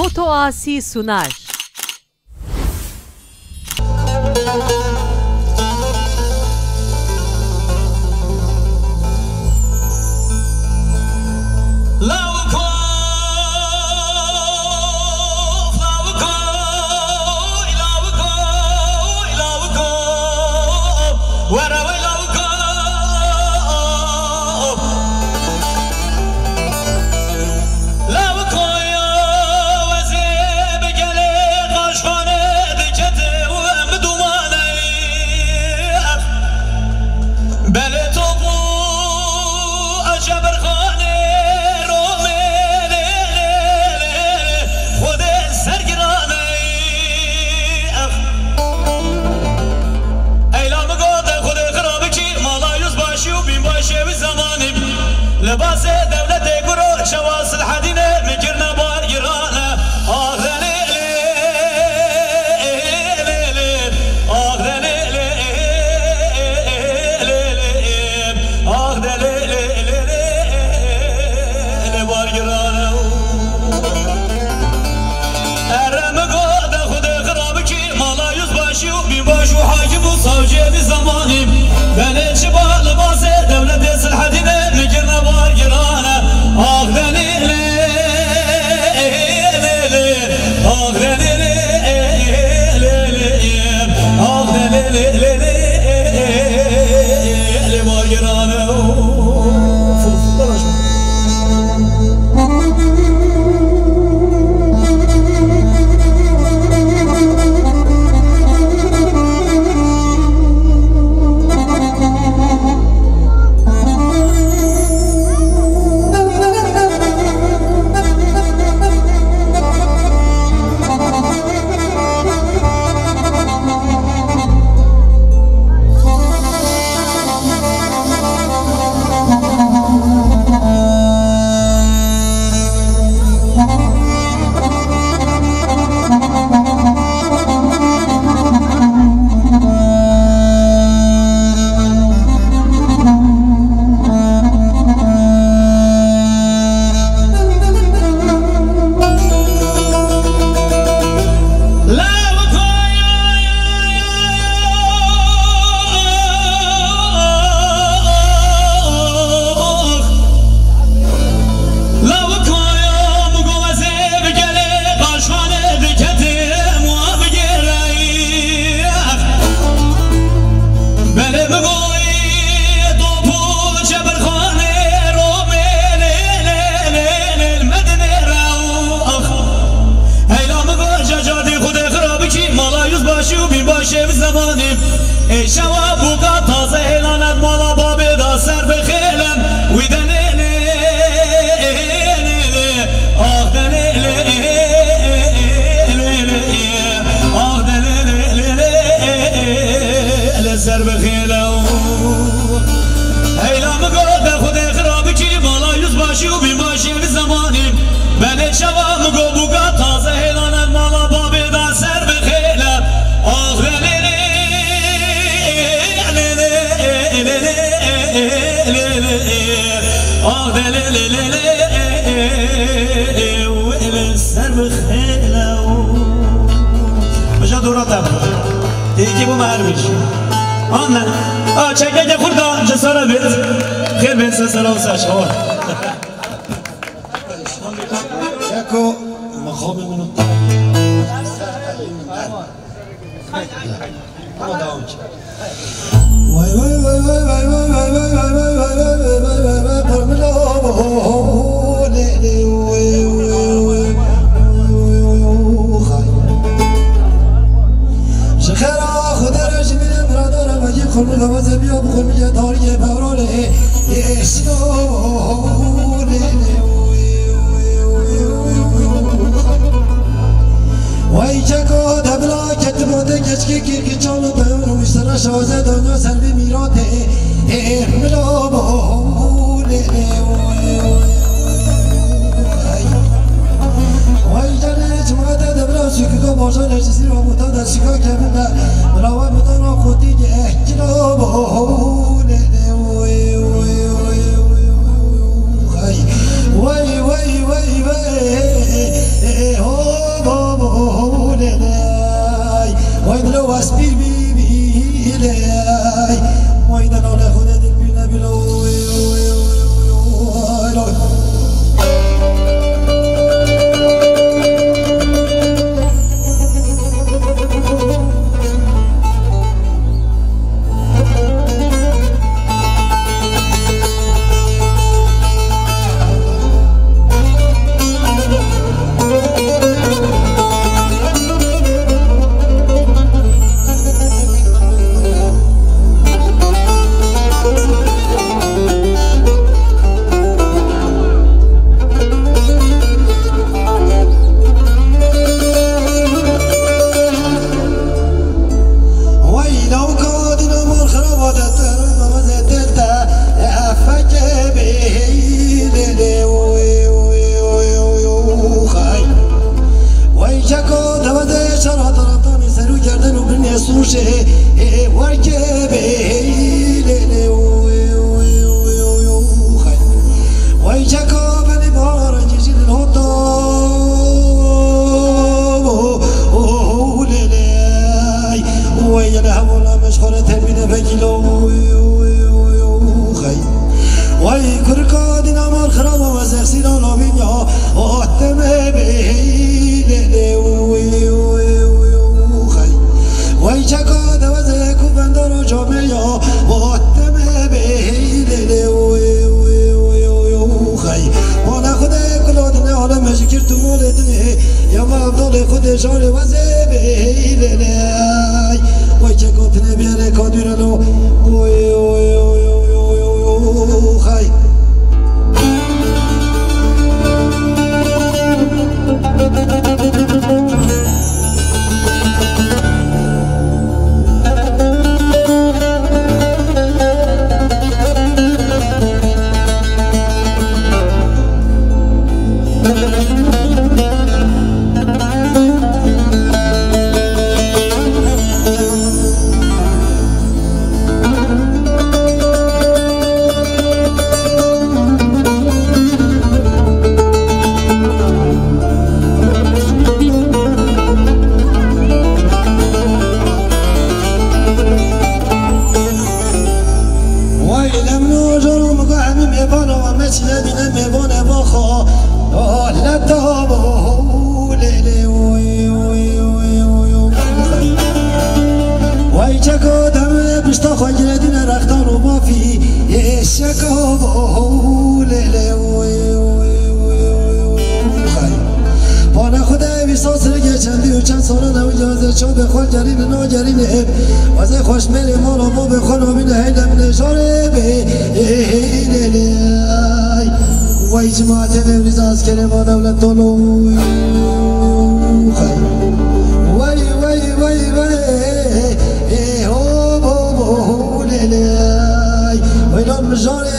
Foto Asi sunar. لباس دولت گرو شواس الحدینه میگرنه بار گرانه آه دلیلی آه دلیلی آه دلیلی بار گرانه ارم گوده خود خرابه کی مالا yüz başı و بین başı و حاکم و savcı bir zamanım ben içi با لباس دولت الحدینه میگرنه بار گرانه آه دلیلی آه دلیلی آه دلیلی بار گرانه شب زمانیم ای شوا بوگا تازه هلانت مالا بابی دا سر بخیلم وی دلیلی آه دلیلی آه دلیلی سر بخیلم هیلام گوده خود خرابی کی مالا yüz başı و بین باشی بی زمانیم ben ای شوا مگو بوگا تازه هلانت مالا بابی دا سر بخیلم آه آه دلیلی ویل سر بخیله بجا دوراتم دیگه بو مرمیش آنه چکه که خورده جساره بید خیل بید سسره و سشوار چکو مخواب منو وای وای وای وای وای وای وای وای وای چکو دبلا کتباده کچکی که چالو پیونو مشترا شازه دنیا سلبی میراته ملا بونه وای جانه جماعت دبلا سکدو باشا نرسیسی رو بودا در شکا کمینده ملاوه بودانا خودی که احکلا بونه وای وای وای وای وای بشه ورکه بیله وای چکا بلی بارا جیجی الهوتا وای الهوالا مشخورة تبینه بگیلو وای کرکا دینا مار خراب و زخسینا نابین یا آتمه بیله وای چکا دوزه کوبندار و جامعه یا آتمه بیله مالا خود کلادنه حالا مشکر تو مولدنه یا ما افضال خود شار وزه بیله وای چکا تنه بیاره کادیرلو خی چون بخور جرین ناجرین واسه خوش میری مالا ما بخور و بینه هیدم نشاره بینه وای جماعت نوریز از کنه ما دولت طولو وای وای وای وای هو بو لیلی وای نام جاره